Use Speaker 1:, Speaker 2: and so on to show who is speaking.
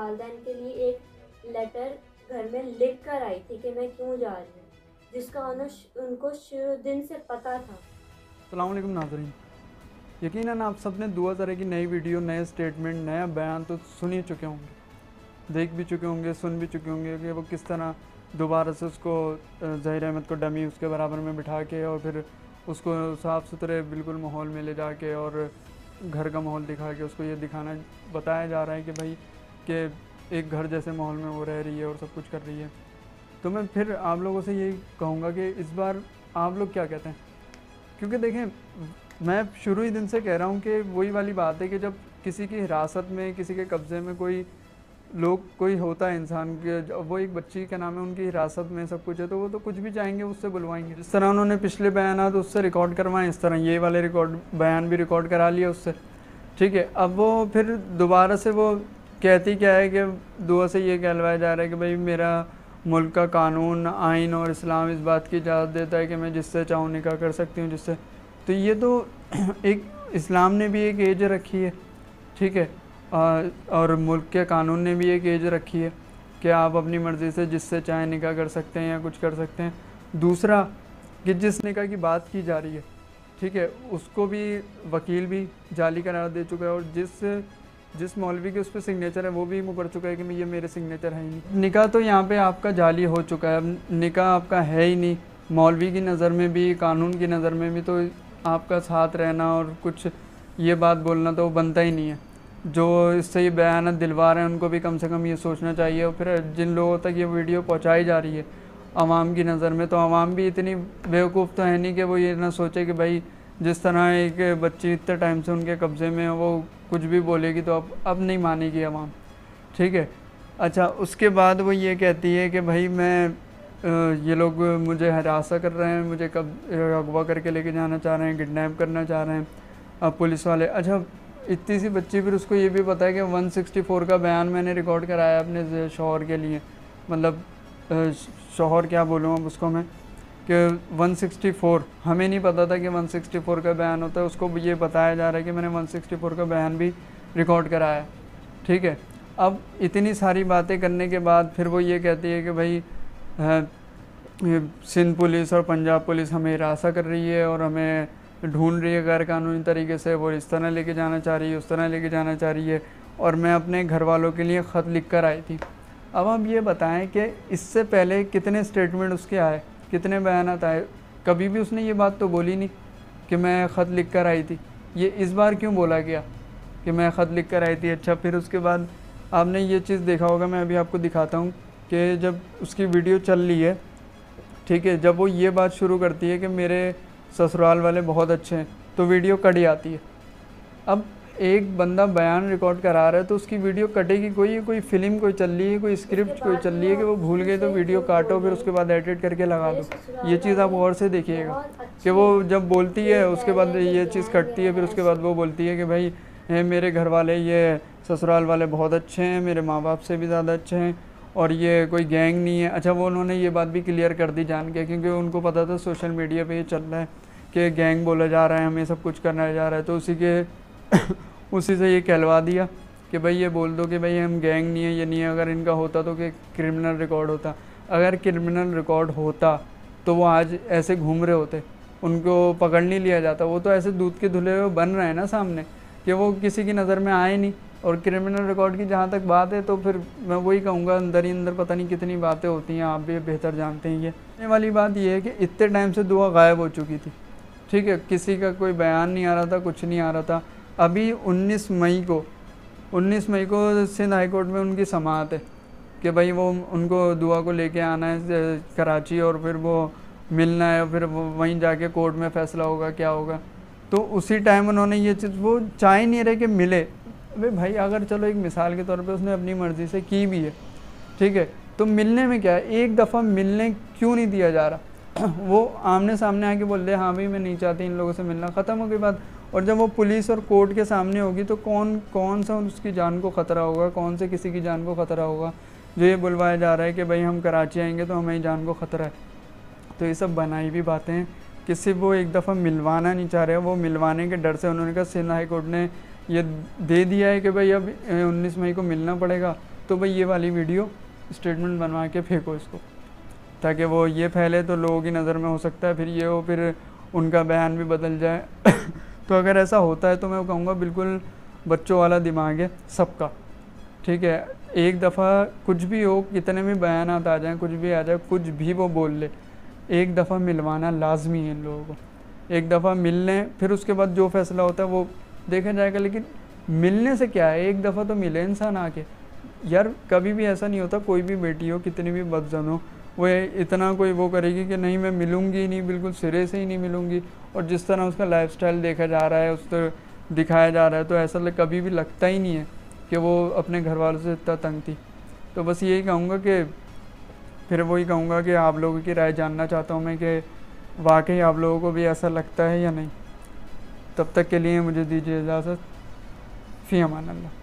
Speaker 1: वालिदैन के लिए एक लेटर घर में लिख कर आई थी कि मैं क्यों जा रही हूँ, जिसका उनको शुरू दिन से पता था।
Speaker 2: अस्सलाम वालेकुम नाज़रीन, यकीनन आप सब ने 2000 की नई वीडियो, नए स्टेटमेंट, नया बयान तो सुन ही चुके होंगे, देख भी चुके होंगे, सुन भी चुके होंगे कि वो किस तरह दोबारा से उसको ज़हीर अहमद को डमी उसके बराबर में बिठा के और फिर उसको साफ़ सुथरे बिल्कुल माहौल में ले जाके और घर का माहौल दिखा के उसको ये दिखाना बताया जा रहा है कि भाई कि एक घर जैसे माहौल में वो रह रही है और सब कुछ कर रही है। तो मैं फिर आप लोगों से यही कहूँगा कि इस बार आप लोग क्या कहते हैं, क्योंकि देखें मैं शुरू ही दिन से कह रहा हूँ कि वही वाली बात है कि जब किसी की हिरासत में, किसी के कब्ज़े में कोई होता है इंसान के, वो एक बच्ची का नाम है, उनकी हिरासत में सब कुछ है, तो वो तो कुछ भी चाहेंगे उससे बुलवाएंगे। जिस तरह उन्होंने पिछले बयानात उससे रिकॉर्ड करवाएं, इस तरह ये वाले बयान भी रिकॉर्ड करा लिया उससे, ठीक है। अब वो फिर दोबारा से वो कहती क्या है कि दुआ से ये कहलवाया जा रहा है कि भाई मेरा मुल्क का कानून, आइन और इस्लाम इस बात की इजाज़त देता है कि मैं जिससे चाहूँ निकाह कर सकती हूँ जिससे। तो ये तो एक इस्लाम ने भी एक एज रखी है, ठीक है, और मुल्क के कानून ने भी एक एज रखी है कि आप अपनी मर्ज़ी से जिससे चाहे निकाह कर सकते हैं या कुछ कर सकते हैं। दूसरा कि जिस निकाह की बात की जा रही है, ठीक है, उसको भी वकील भी जाली करार दे चुका है और जिस मौलवी के उस पर सिग्नेचर है वो भी मुकर चुका है कि ये मेरे सिग्नेचर है ही नहीं। निकाह तो यहाँ पे आपका जाली हो चुका है, अब निकाह आपका है ही नहीं। मौलवी की नज़र में भी, कानून की नज़र में भी तो आपका साथ रहना और कुछ ये बात बोलना तो बनता ही नहीं है। जो इससे ये बयान दिलवा रहे हैं उनको भी कम से कम ये सोचना चाहिए। और फिर जिन लोगों तक ये वीडियो पहुँचाई जा रही है आवाम की नज़र में, तो आवाम भी इतनी बेवकूफ़ तो है नहीं कि वो ये ना सोचे कि भाई जिस तरह एक बच्ची इतने टाइम से उनके कब्ज़े में है वो कुछ भी बोलेगी तो अब नहीं मानेगी आवाम, ठीक है। अच्छा, उसके बाद वो ये कहती है कि भाई ये लोग मुझे हरासा कर रहे हैं, मुझे अगवा करके लेके जाना चाह रहे हैं, किडनैप करना चाह रहे हैं अब पुलिस वाले। अच्छा, इतनी सी बच्ची फिर उसको ये भी पता है कि 164 का बयान मैंने रिकॉर्ड कराया अपने शौहर के लिए, मतलब शौहर क्या बोलूँ अब उसको मैं, कि 164 हमें नहीं पता था कि 164 का बयान होता है। उसको ये बताया जा रहा है कि मैंने 164 का बयान भी रिकॉर्ड कराया, ठीक है। अब इतनी सारी बातें करने के बाद फिर वो ये कहती है कि भाई सिंध पुलिस और पंजाब पुलिस हमें हिरासा कर रही है और हमें ढूंढ रही है गैर कानूनी तरीके से, वो इस तरह लेके जाना चाह रही है, उस तरह लेके जाना चाह रही है, और मैं अपने घर वालों के लिए ख़त लिख कर आई थी। अब आप ये बताएं कि इससे पहले कितने स्टेटमेंट उसके आए, कितने बयानात आए, कभी भी उसने ये बात तो बोली नहीं कि मैं ख़त लिख कर आई थी। ये इस बार क्यों बोला गया कि मैं ख़त लिख कर आई थी? अच्छा, फिर उसके बाद आपने ये चीज़ देखा होगा, मैं अभी आपको दिखाता हूँ कि जब उसकी वीडियो चल रही है, ठीक है, जब वो ये बात शुरू करती है कि मेरे ससुराल वाले बहुत अच्छे हैं, तो वीडियो कट जाती है। अब एक बंदा बयान रिकॉर्ड करा रहा है तो उसकी वीडियो कटेगी, कोई फिल्म कोई चल रही है, कोई स्क्रिप्ट कोई चल रही है कि वो भूल गए तो वीडियो काटो, फिर उसके बाद एडिट करके लगा दो। ये चीज़ आप गौर से देखिएगा कि वो जब बोलती है उसके बाद ये चीज़ कटती है, फिर उसके बाद वो बोलती है कि भाई मेरे घर वाले, ये ससुराल वाले बहुत अच्छे हैं, मेरे माँ बाप से भी ज़्यादा अच्छे हैं और ये कोई गैंग नहीं है। अच्छा, वो उन्होंने ये बात भी क्लियर कर दी जान के, क्योंकि उनको पता था सोशल मीडिया पे ये चल रहा है कि गैंग बोला जा रहा है, हमें सब कुछ करना जा रहा है, तो उसी से ये कहलवा दिया कि भाई ये बोल दो कि भाई हम गैंग नहीं है, ये नहीं है। अगर इनका होता तो कि क्रिमिनल रिकॉर्ड होता, अगर क्रिमिनल रिकॉर्ड होता तो वो आज ऐसे घूम रहे होते, उनको पकड़ नहीं लिया जाता। वो तो ऐसे दूध के धुले हुए बन रहे हैं ना सामने कि वो किसी की नज़र में आए नहीं। और क्रिमिनल रिकॉर्ड की जहाँ तक बात है तो फिर मैं वही कहूँगा, अंदर ही अंदर पता नहीं कितनी बातें होती हैं, आप भी बेहतर जानते हैं। ये वाली बात ये है कि इतने टाइम से दुआ गायब हो चुकी थी, ठीक है, किसी का कोई बयान नहीं आ रहा था, कुछ नहीं आ रहा था। अभी 19 मई को सिंध हाई कोर्ट में उनकी समाअत है कि भाई वो उनको दुआ को लेके आना है कराची और फिर वो मिलना है, फिर वहीं जाके कोर्ट में फ़ैसला होगा क्या होगा। तो उसी टाइम उन्होंने ये चीज़, वो चाह ही नहीं रहे कि मिले। अबे भाई, अगर चलो एक मिसाल के तौर पे उसने अपनी मर्ज़ी से की भी है, ठीक है, तो मिलने में क्या है, एक दफ़ा मिलने क्यों नहीं दिया जा रहा? वो आमने सामने आके बोल दे हाँ भाई मैं नहीं चाहती इन लोगों से मिलना, ख़त्म हो गई बात। और जब वो पुलिस और कोर्ट के सामने होगी तो कौन सा उसकी जान को ख़तरा होगा, कौन से किसी की जान को ख़तरा होगा? जो ये बुलवाया जा रहा है कि भाई हम कराची आएंगे तो हमें जान को ख़तरा है, तो ये सब बनाई भी बातें हैं। किसी वो एक दफ़ा मिलवाना नहीं चाह रहे, वो मिलवाने के डर से उन्होंने कहा, सिंध हाई कोर्ट ने ये दे दिया है कि भाई अब 19 मई को मिलना पड़ेगा, तो भाई ये वाली वीडियो स्टेटमेंट बनवा के फेंको इसको, ताकि वो ये फैले तो लोगों की नज़र में हो सकता है फिर ये हो, फिर उनका बयान भी बदल जाए। तो अगर ऐसा होता है तो मैं कहूँगा बिल्कुल बच्चों वाला दिमाग है सबका, ठीक है। एक दफ़ा कुछ भी हो, कितने भी बयानात आ जाएं, कुछ भी आ जाए, कुछ भी वो बोल ले, एक दफ़ा मिलवाना लाजमी है इन लोगों को। एक दफ़ा मिल लें, फिर उसके बाद जो फैसला होता है वो देखा जाएगा। लेकिन मिलने से क्या है, एक दफ़ा तो मिले इंसान आके। यार कभी भी ऐसा नहीं होता, कोई भी बेटी हो, कितनी भी बदजन हो, वो इतना कोई वो करेगी कि नहीं मैं मिलूँगी ही नहीं, बिल्कुल सिरे से ही नहीं मिलूँगी। और जिस तरह उसका लाइफस्टाइल देखा जा रहा है, उस तरह दिखाया जा रहा है, तो ऐसा कभी भी लगता ही नहीं है कि वो अपने घर वालों से इतना तंग थी। तो बस यही कहूँगा कि फिर वही कहूँगा कि आप लोगों की राय जानना चाहता हूँ मैं कि वाकई आप लोगों को भी ऐसा लगता है या नहीं। तब तक के लिए मुझे दीजिए इजाज़त। फ़ी अमान अल्लाह।